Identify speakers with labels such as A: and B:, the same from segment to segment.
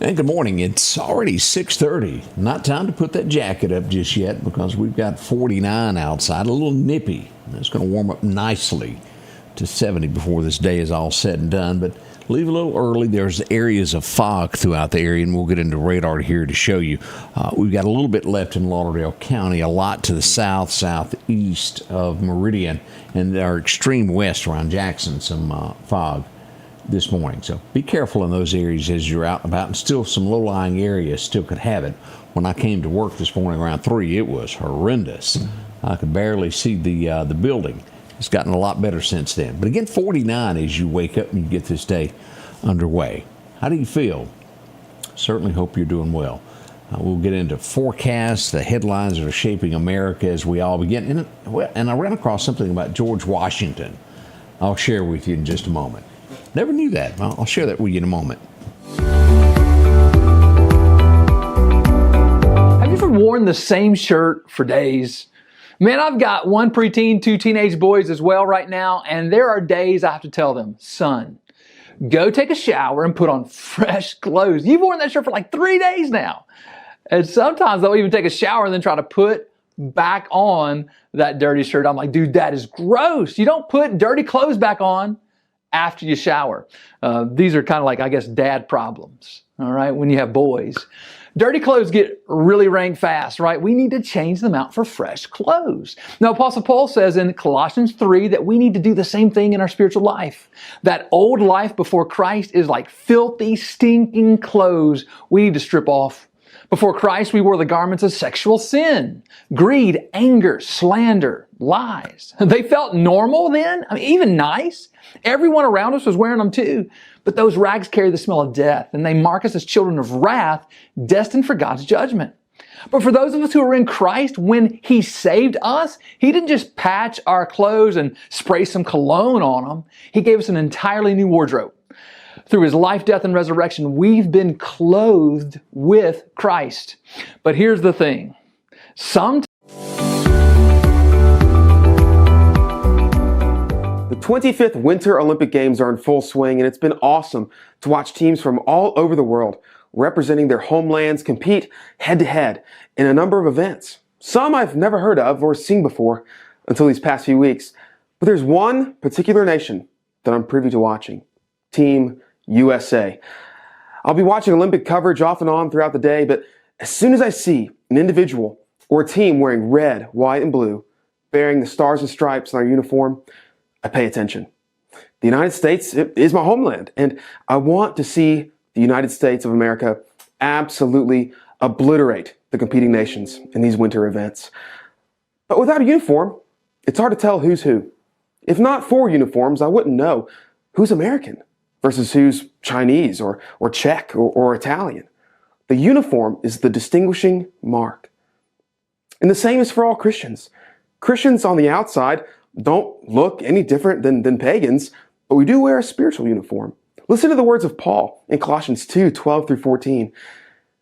A: And good morning. It's already 6:30. Not time to put that jacket up just yet because we've got 49 outside, a little nippy. It's going to warm up nicely to 70 before this day is all said and done. But leave a little early. There's areas of fog throughout the area, and we'll get into radar here to show you. We've got a little bit left in Lauderdale County, a lot to the south, southeast of Meridian, and our extreme west around Jackson, some fog this morning. So be careful in those areas as you're out and about, and still some low-lying areas still could have it. When I came to work this morning around 3, it was horrendous. I could barely see the building. It's gotten a lot better since then. But again, 49 as you wake up and you get this day underway. How do you feel? Certainly hope you're doing well. We'll get into forecasts, the headlines that are shaping America as we all begin. And I ran across something about George Washington. I'll share with you in just a moment. Never knew that. I'll share that with you in a moment.
B: Have you ever worn the same shirt for days? Man, I've got one preteen, 2 teenage boys as well right now, and there are days I have to tell them, son, go take a shower and put on fresh clothes. You've worn that shirt for like 3 days now. And sometimes they'll even take a shower and then try to put back on that dirty shirt. I'm like, dude, that is gross. You don't put dirty clothes back on after you shower. These are kind of like, I guess, dad problems, all right, when you have boys. Dirty clothes get really rank fast, right? We need to change them out for fresh clothes. Now, Apostle Paul says in Colossians 3 that we need to do the same thing in our spiritual life. That old life before Christ is like filthy, stinking clothes we need to strip off. Before Christ, we wore the garments of sexual sin, greed, anger, slander, lies. They felt normal then, even nice. Everyone around us was wearing them too. But those rags carry the smell of death, and they mark us as children of wrath, destined for God's judgment. But for those of us who are in Christ, when He saved us, He didn't just patch our clothes and spray some cologne on them. He gave us an entirely new wardrobe. Through His life, death, and resurrection, we've been clothed with Christ. But here's the thing. The
C: 25th Winter Olympic Games are in full swing, and it's been awesome to watch teams from all over the world representing their homelands compete head-to-head in a number of events. Some I've never heard of or seen before until these past few weeks. But there's one particular nation that I'm privy to watching. Team USA. I'll be watching Olympic coverage off and on throughout the day, but as soon as I see an individual or a team wearing red, white, and blue, bearing the stars and stripes on our uniform, I pay attention. The United States is my homeland, and I want to see the United States of America absolutely obliterate the competing nations in these winter events. But without a uniform, it's hard to tell who's who. If not for uniforms, I wouldn't know who's American versus who's Chinese or Czech or Italian. The uniform is the distinguishing mark. And the same is for all Christians. Christians on the outside don't look any different than pagans, but we do wear a spiritual uniform. Listen to the words of Paul in Colossians 2:12-14.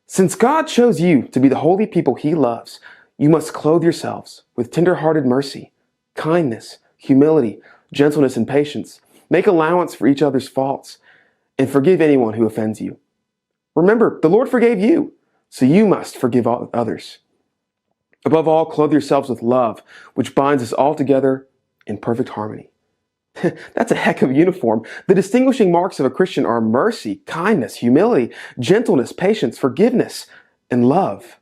C: Since God chose you to be the holy people He loves, you must clothe yourselves with tender-hearted mercy, kindness, humility, gentleness, and patience. Make allowance for each other's faults and forgive anyone who offends you. Remember, the Lord forgave you, so you must forgive others. Above all, clothe yourselves with love, which binds us all together in perfect harmony. That's a heck of a uniform. The distinguishing marks of a Christian are mercy, kindness, humility, gentleness, patience, forgiveness, and love.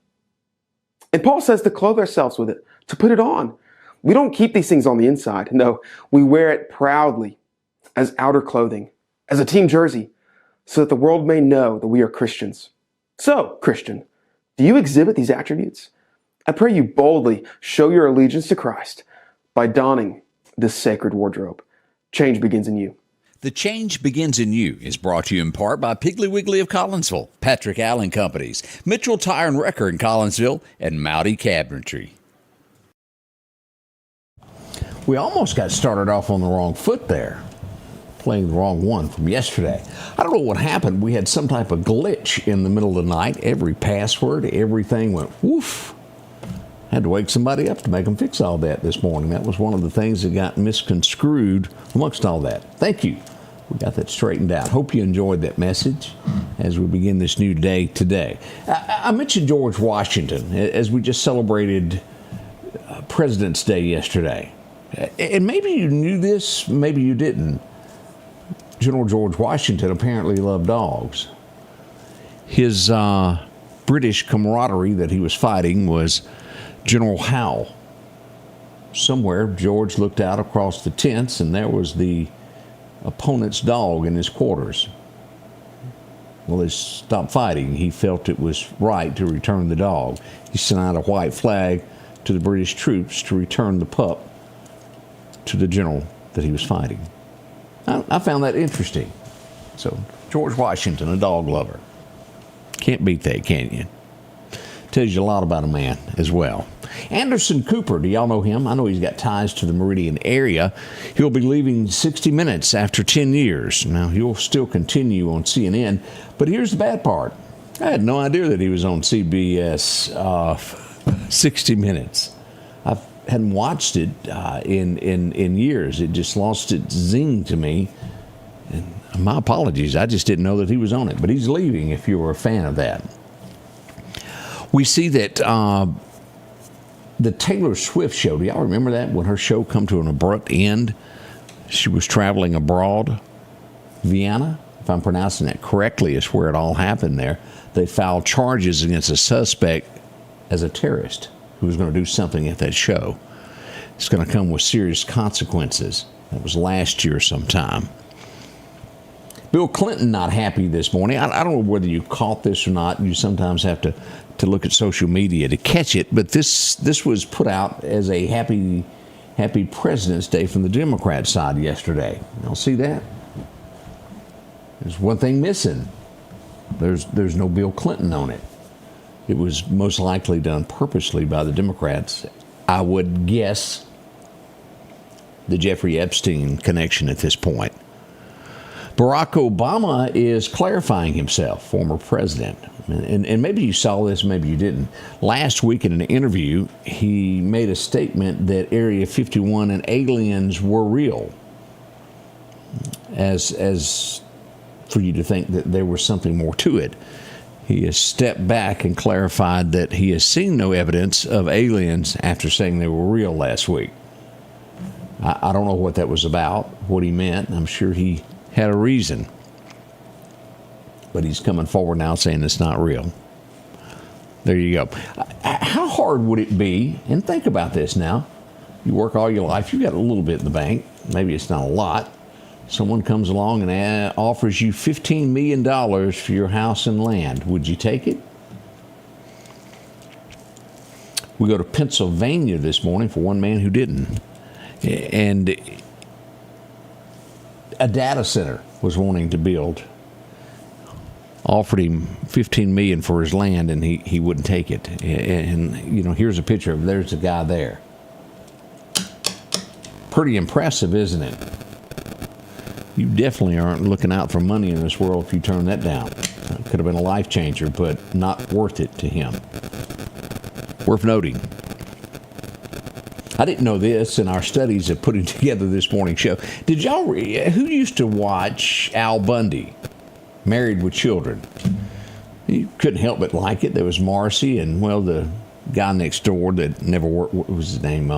C: And Paul says to clothe ourselves with it, to put it on. We don't keep these things on the inside. No, we wear it proudly as outer clothing, as a team jersey, so that the world may know that we are Christians. So, Christian, do you exhibit these attributes? I pray you boldly show your allegiance to Christ by donning this sacred wardrobe. Change begins in you.
A: The Change Begins in You is brought to you in part by Piggly Wiggly of Collinsville, Patrick Allen Companies, Mitchell Tire and Wrecker in Collinsville, and Mowdy Cabinetry. We almost got started off on the wrong foot there, playing the wrong one from yesterday. I don't know what happened. We had some type of glitch in the middle of the night. Every password, everything went woof. Had to wake somebody up to make them fix all that this morning. That was one of the things that got misconstrued amongst all that. Thank you We got that straightened out. Hope you enjoyed that message as we begin this new day today. I mentioned George Washington as we just celebrated President's Day yesterday. And maybe you knew this, maybe you didn't. General George Washington apparently loved dogs. His British camaraderie that he was fighting was General Howe. Somewhere, George looked out across the tents, and there was the opponent's dog in his quarters. Well, they stopped fighting. He felt it was right to return the dog. He sent out a white flag to the British troops to return the pup to the general that he was fighting. I found that interesting. So, George Washington, a dog lover. Can't beat that, can you? Tells you a lot about a man as well. Anderson Cooper, do y'all know him? I know he's got ties to the Meridian area. He'll be leaving 60 Minutes after 10 years. Now, he'll still continue on CNN, but here's the bad part. I had no idea that he was on CBS 60 Minutes. I hadn't watched it in years. It just lost its zing to me. And my apologies. I just didn't know that he was on it. But he's leaving if you were a fan of that. We see that the Taylor Swift show, do y'all remember that? When her show come to an abrupt end, she was traveling abroad. Vienna, if I'm pronouncing that correctly, is where it all happened there. They filed charges against a suspect as a terrorist who was going to do something at that show. It's going to come with serious consequences. That was last year sometime. Bill Clinton not happy this morning. I don't know whether you caught this or not. You sometimes have to look at social media to catch it, but this was put out as a happy President's Day from the Democrat side yesterday. Y'all see that? There's one thing missing. There's no Bill Clinton on it. It was most likely done purposely by the Democrats. I would guess the Jeffrey Epstein connection at this point. Barack Obama is clarifying himself, former president. And maybe you saw this, maybe you didn't. Last week in an interview, he made a statement that Area 51 and aliens were real. As for you to think that there was something more to it. He has stepped back and clarified that he has seen no evidence of aliens after saying they were real last week. I don't know what that was about, what he meant. I'm sure he had a reason. But he's coming forward now saying it's not real. There you go. How hard would it be, and think about this now, you work all your life, you got a little bit in the bank, maybe it's not a lot. Someone comes along and offers you $15 million for your house and land. Would you take it? We go to Pennsylvania this morning for one man who didn't. And a data center was wanting to build. Offered him $15 million for his land, and he wouldn't take it. And you know, here's a picture of there's the guy there. Pretty impressive, isn't it? You definitely aren't looking out for money in this world if you turn that down. It could have been a life changer, but not worth it to him. Worth noting. I didn't know this in our studies of putting together this morning show. Did y'all who used to watch Al Bundy, Married with Children? You couldn't help but like it. There was Marcy and, well, the guy next door that never worked, what was his name?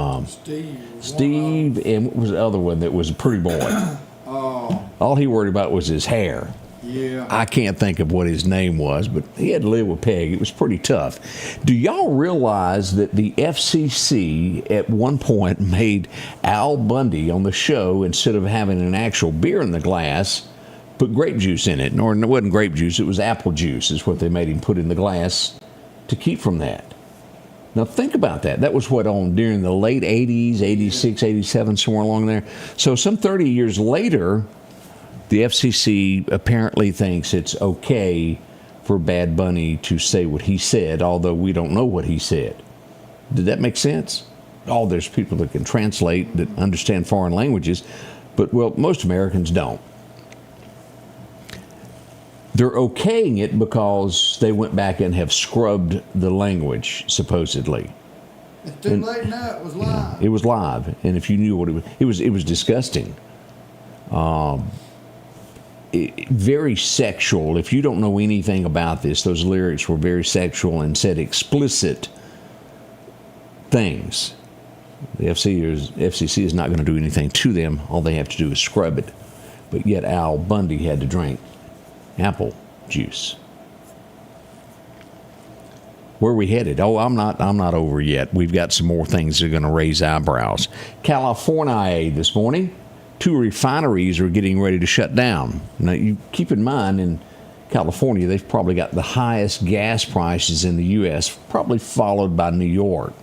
A: Steve, and what was the other one that was a pretty boy? All he worried about was his hair.
D: Yeah.
A: I can't think of what his name was, but he had to live with Peg. It was pretty tough. Do y'all realize that the FCC at one point made Al Bundy on the show, instead of having an actual beer in the glass, put grape juice in it? Or it wasn't grape juice, it was apple juice is what they made him put in the glass to keep from that. Now think about that. That was what, on during the late 80s, 86, 87, somewhere along there. So some 30 years later, the FCC apparently thinks it's okay for Bad Bunny to say what he said, although we don't know what he said. Did that make sense? Oh, there's people that can translate, that understand foreign languages, but, well, most Americans don't. They're okaying it because they went back and have scrubbed the language, supposedly.
D: It's too late now. It was live.
A: It was live, and if you knew what it was disgusting. very sexual. If you don't know anything about this, those lyrics were very sexual and said explicit things. The FCC is not going to do anything to them. All they have to do is scrub it. But yet Al Bundy had to drink apple juice. Where are we headed? Oh, I'm not over yet. We've got some more things that are going to raise eyebrows. California this morning, 2 refineries are getting ready to shut down. Now, you keep in mind, in California, they've probably got the highest gas prices in the U.S., probably followed by New York.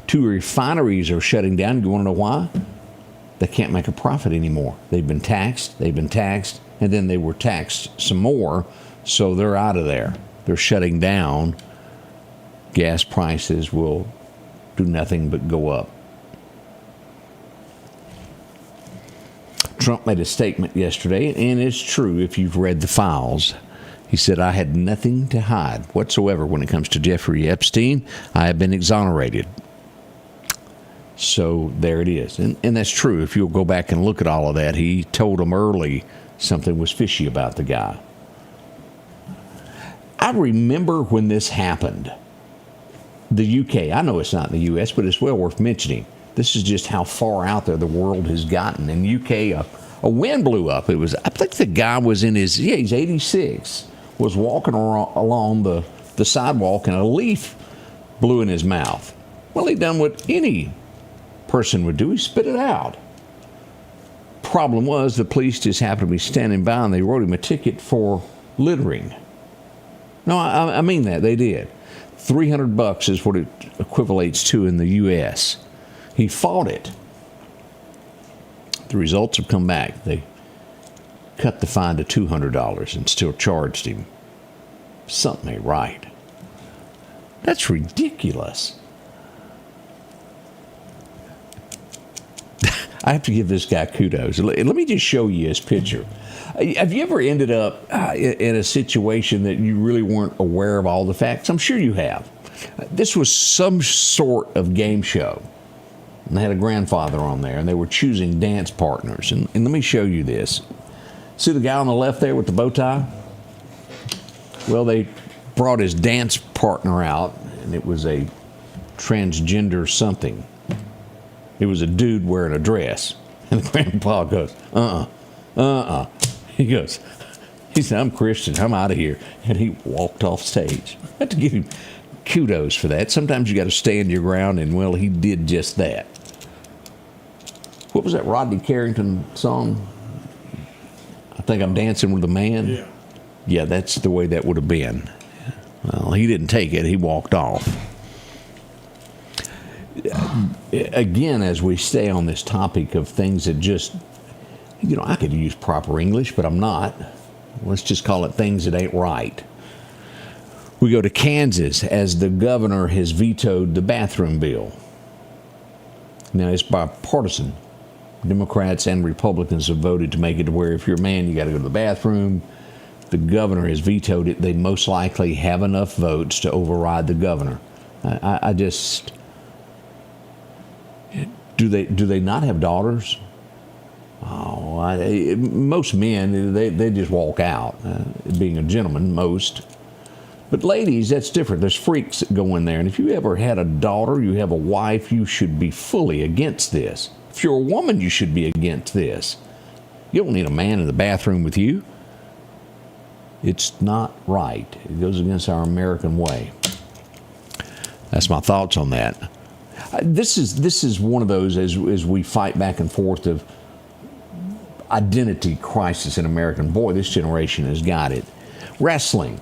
A: 2 refineries are shutting down. You want to know why? They can't make a profit anymore. They've been taxed, and then they were taxed some more, so they're out of there. They're shutting down. Gas prices will do nothing but go up. Trump made a statement yesterday, and it's true if you've read the files. He said, I had nothing to hide whatsoever when it comes to Jeffrey Epstein. I have been exonerated. So there it is. And that's true. If you'll go back and look at all of that, he told them early something was fishy about the guy. I remember when this happened. The UK, I know it's not in the US, but it's well worth mentioning. This is just how far out there the world has gotten. In the UK, a wind blew up. I think the guy was he's 86, was walking along the sidewalk and a leaf blew in his mouth. Well, he done what any person would do. He spit it out. Problem was, the police just happened to be standing by and they wrote him a ticket for littering. No, I mean that. They did. $300 is what it equivalates to in the U.S. He fought it. The results have come back. They cut the fine to $200 and still charged him. Something ain't right. That's ridiculous. I have to give this guy kudos. Let me just show you his picture. Have you ever ended up in a situation that you really weren't aware of all the facts? I'm sure you have. This was some sort of game show. And they had a grandfather on there, and they were choosing dance partners. And let me show you this. See the guy on the left there with the bow tie? Well, they brought his dance partner out, and it was a transgender something. It was a dude wearing a dress. And the grandpa goes, He said, I'm Christian, I'm out of here. And he walked off stage. I have to give him kudos for that. Sometimes you got to stand your ground, and well, he did just that. What was that Rodney Carrington song? I think I'm dancing with a man.
D: Yeah.
A: Yeah, that's the way that would have been. Well, he didn't take it. He walked off. Again, as we stay on this topic of things that just, I could use proper English, but I'm not. Let's just call it things that ain't right. We go to Kansas as the governor has vetoed the bathroom bill. Now, it's bipartisan. Democrats and Republicans have voted to make it to where if you're a man, you got to go to the bathroom. The governor has vetoed it. They most likely have enough votes to override the governor. I just... Do they not have daughters? Oh, most men, they just walk out, being a gentleman, most. But ladies, that's different. There's freaks that go in there. And if you ever had a daughter, you have a wife, you should be fully against this. If you're a woman, you should be against this. You don't need a man in the bathroom with you. It's not right. It goes against our American way. That's my thoughts on that. This is one of those, as we fight back and forth, of identity crisis in America. Boy, this generation has got it. Wrestling.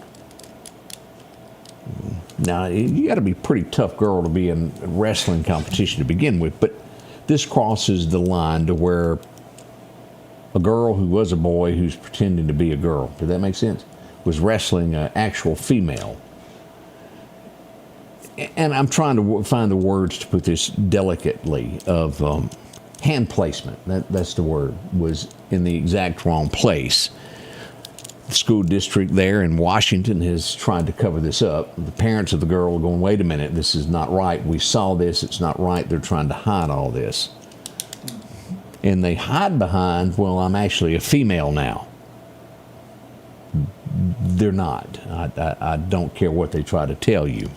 A: Now, you got to be a pretty tough girl to be in a wrestling competition to begin with, but this crosses the line to where a girl who was a boy who's pretending to be a girl, did that make sense? Was wrestling an actual female. And I'm trying to find the words to put this delicately, of hand placement. That's the word, was in the exact wrong place. The school district there in Washington has tried to cover this up. The parents of the girl are going, wait a minute, this is not right. We saw this, it's not right. They're trying to hide all this. And they hide behind, well, I'm actually a female now. they're not. I don't care what they try to tell you.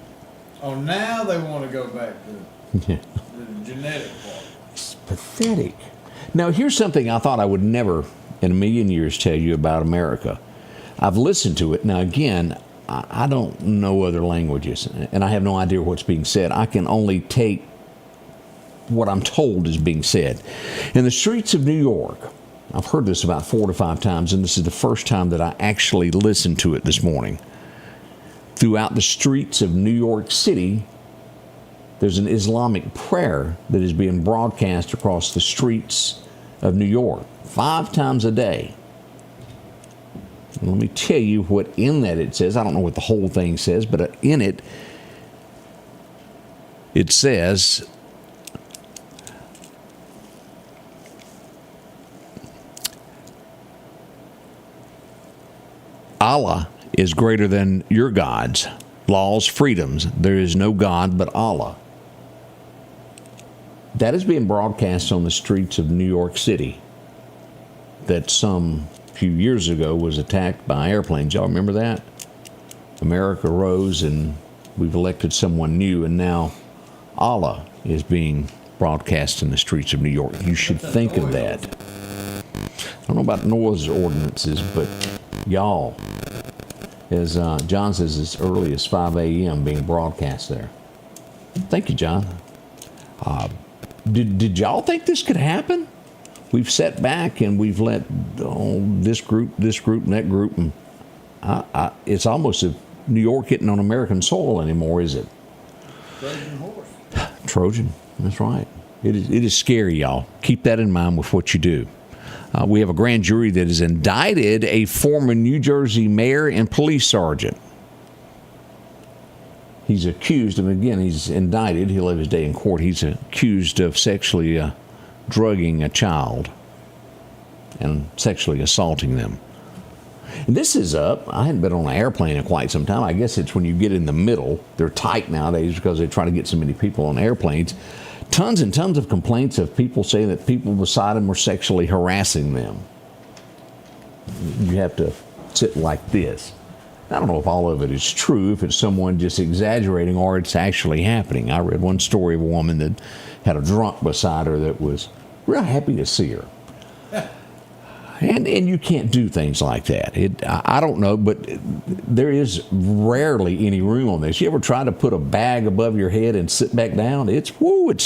D: Oh, now they want to go back to the genetic part.
A: It's pathetic. Now, here's something I thought I would never in a million years tell you about America. I've listened to it. Now, again, I don't know other languages, and I have no idea what's being said. I can only take what I'm told is being said. In the streets of New York, I've heard this about 4 to 5 times, and this is the first time that I actually listened to it this morning. Throughout the streets of New York City, there's an Islamic prayer that is being broadcast across the streets of New York 5 times a day. And let me tell you what in that it says. I don't know what the whole thing says, but in it, it says, Allah is greater than your gods, laws, freedoms. There is no God but Allah. That is being broadcast on the streets of New York City. That some few years ago was attacked by airplanes. Y'all remember that? America rose and we've elected someone new, and now Allah is being broadcast in the streets of New York. You should think of that. I don't know about noise ordinances, but y'all, as John says, as early as 5 a.m. being broadcast there. Thank you, John. Did y'all think this could happen? We've sat back and we've let this group, and that group, and it's almost as if New York isn't on American soil anymore, is it?
D: Trojan horse.
A: Trojan, that's right. It is scary, y'all. Keep that in mind with what you do. We have a grand jury that has indicted a former New Jersey mayor and police sergeant. He's accused, and again, he's indicted. He'll have his day in court. He's accused of sexually drugging a child and sexually assaulting them. And this is up. I hadn't been on an airplane in quite some time. I guess it's when you get in the middle. They're tight nowadays because they try to get so many people on airplanes. Tons and tons of complaints of people saying that people beside them were sexually harassing them. You have to sit like this. I don't know if all of it is true, if it's someone just exaggerating or it's actually happening. I read one story of a woman that had a drunk beside her that was real happy to see her. And you can't do things like that. I don't know, but there is rarely any room on this. You ever try to put a bag above your head and sit back down? It's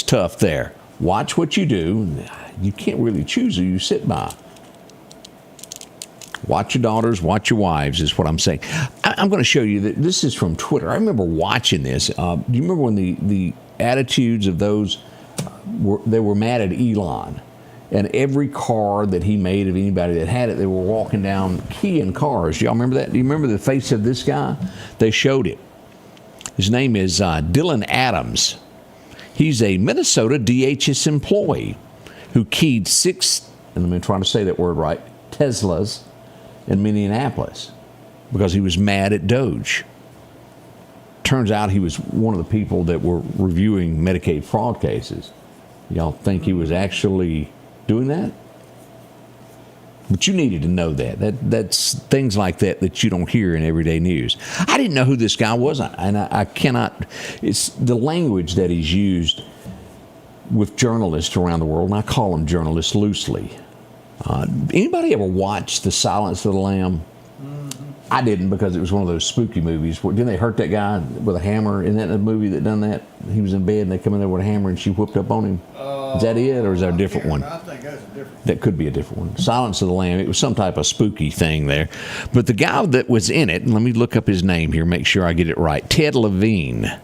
A: tough there. Watch what you do. You can't really choose who you sit by. Watch your daughters, watch your wives is what I'm saying. I'm going to show you that this is from Twitter. I remember watching this. Do you remember when the attitudes of those, they were mad at Elon? And every car that he made of anybody that had it, they were walking down keying cars. Y'all remember that? Do you remember the face of this guy? They showed it. His name is Dylan Adams. He's a Minnesota DHS employee who keyed 6, and I'm trying to say that word right, Teslas in Minneapolis because he was mad at Doge. Turns out he was one of the people that were reviewing Medicaid fraud cases. Y'all think he was actually doing that? But you needed to know that. That's things like that you don't hear in everyday news. I didn't know who this guy was, and I cannot. It's the language that he's used with journalists around the world, and I call them journalists loosely. Anybody ever watch The Silence of the Lamb? I didn't because it was one of those spooky movies. Didn't they hurt that guy with a hammer? Isn't that the movie that done that? He was in bed and they come in there with a hammer and she whooped up on him. Is that it, or is there a different one?
D: I think that's a different one.
A: That could be a different one. Silence of the Lamb. It was some type of spooky thing there. But the guy that was in it, and let me look up his name here, make sure I get it right. Ted Levine.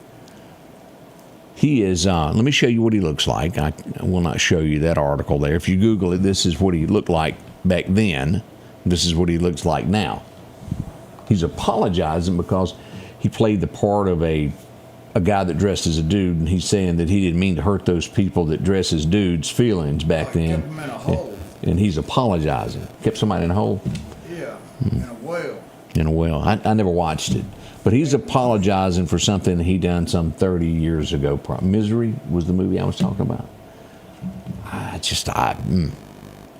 A: He is, let me show you what he looks like. I will not show you that article there. If you Google it, this is what he looked like back then. This is what he looks like now. He's apologizing because he played the part of a guy that dressed as a dude, and he's saying that he didn't mean to hurt those people that dress as dudes' feelings back then.
D: Kept them in a hole.
A: And he's apologizing. Kept somebody in a hole?
D: Yeah, in a well.
A: In a well. I never watched it. But he's apologizing for something he done some 30 years ago. Misery was the movie I was talking about.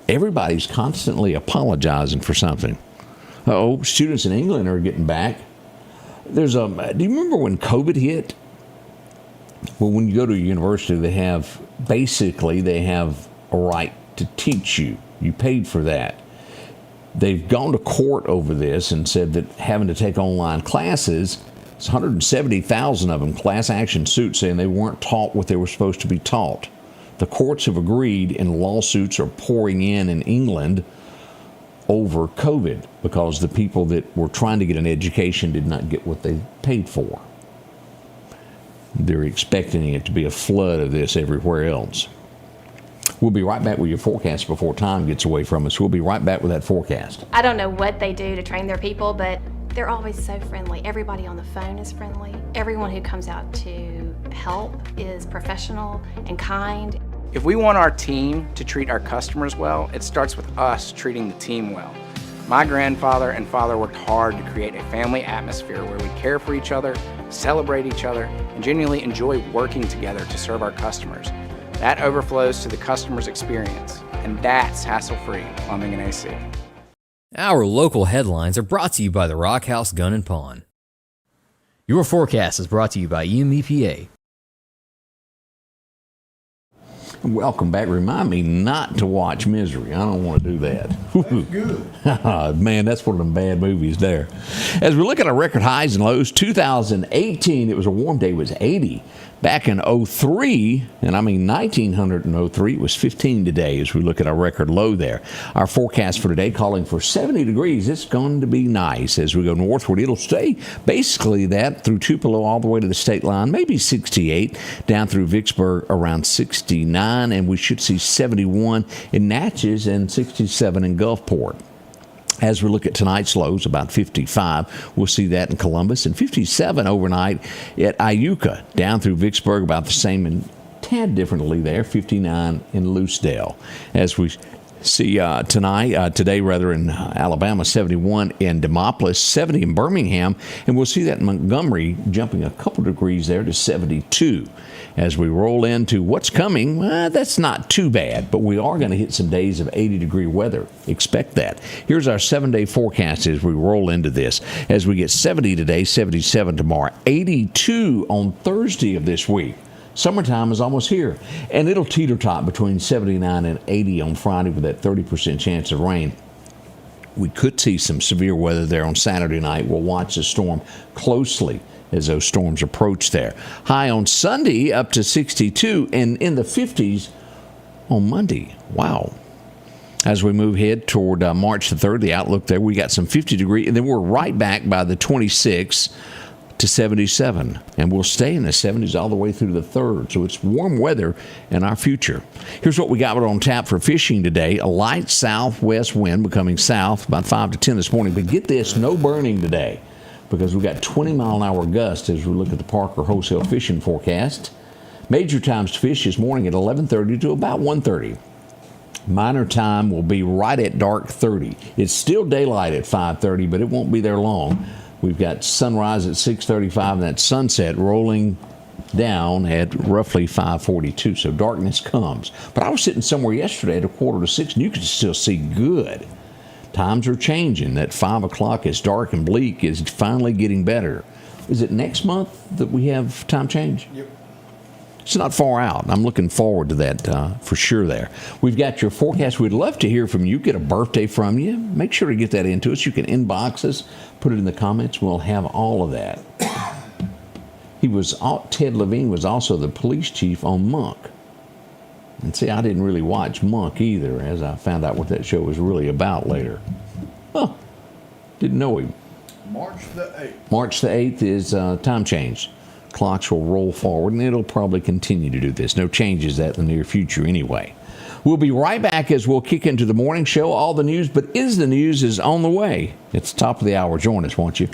A: Everybody's constantly apologizing for something. Students in England are getting back. Do you remember when COVID hit? Well, when you go to a university, they have a right to teach you. You paid for that. They've gone to court over this and said that having to take online classes, it's 170,000 of them, class action suits saying they weren't taught what they were supposed to be taught. The courts have agreed, and lawsuits are pouring in England over COVID because the people that were trying to get an education did not get what they paid for. They're expecting it to be a flood of this everywhere else. We'll be right back with your forecast before time gets away from us. We'll be right back with that forecast.
E: I don't know what they do to train their people, but they're always so friendly. Everybody on the phone is friendly. Everyone who comes out to help is professional and kind.
F: If we want our team to treat our customers well, it starts with us treating the team well. My grandfather and father worked hard to create a family atmosphere where we care for each other, celebrate each other, and genuinely enjoy working together to serve our customers. That overflows to the customer's experience, and that's hassle-free plumbing and AC.
G: Our local headlines are brought to you by the Rock House Gun and Pawn. Your forecast is brought to you by EMEPA.
A: Welcome back. Remind me not to watch Misery. I don't want to do that.
D: That's good.
A: Man, that's one of them bad movies there. As we look at our record highs and lows, 2018, it was a warm day, it was 80. Back in 03, and I mean 1903, it was 15 today as we look at our record low there. Our forecast for today calling for 70 degrees. It's going to be nice as we go northward. It'll stay basically that through Tupelo all the way to the state line, maybe 68, down through Vicksburg around 69, and we should see 71 in Natchez and 67 in Gulfport. As we look at tonight's lows, about 55, we'll see that in Columbus, and 57 overnight at Iuka, down through Vicksburg, about the same and tad differently there, 59 in Loosedale. As we see today in Alabama, 71 in Demopolis, 70 in Birmingham, and we'll see that in Montgomery jumping a couple degrees there to 72. As we roll into what's coming, that's not too bad, but we are going to hit some days of 80-degree weather. Expect that. Here's our 7-day forecast as we roll into this. As we get 70 today, 77 tomorrow, 82 on Thursday of this week. Summertime is almost here, and it'll teeter-tot between 79 and 80 on Friday with that 30% chance of rain. We could see some severe weather there on Saturday night. We'll watch the storm closely as those storms approach there. High on Sunday up to 62 and in the 50s on Monday. Wow. As we move ahead toward March the 3rd, the outlook there, we got some 50-degree, and then we're right back by the 26th to 77, and we'll stay in the 70s all the way through the 3rd. So it's warm weather in our future. Here's what we got on tap for fishing today. A light southwest wind becoming south about 5 to 10 this morning. But get this, no burning today, because we've got 20-mile-an-hour gusts as we look at the Parker wholesale fishing forecast. Major times to fish this morning at 11:30 to about 1:30. Minor time will be right at dark 30. It's still daylight at 5:30, but it won't be there long. We've got sunrise at 6:35 and that sunset rolling down at roughly 5:42. So darkness comes. But I was sitting somewhere yesterday at 5:45, and you could still see good. Times are changing. That 5 o'clock is dark and bleak is finally getting better. Is it next month that we have time change?
D: Yep.
A: It's not far out. I'm looking forward to that for sure there. We've got your forecast. We'd love to hear from you, get a birthday from you. Make sure to get that into us. You can inbox us, put it in the comments. We'll have all of that. Ted Levine was also the police chief on Monk. And see, I didn't really watch Monk either, as I found out what that show was really about later. Huh. Didn't know him.
D: March the 8th.
A: March the 8th is time change. Clocks will roll forward, and it'll probably continue to do this. No changes in the near future anyway. We'll be right back as we'll kick into the morning show. All the news, but the news is on the way. It's the top of the hour. Join us, won't you?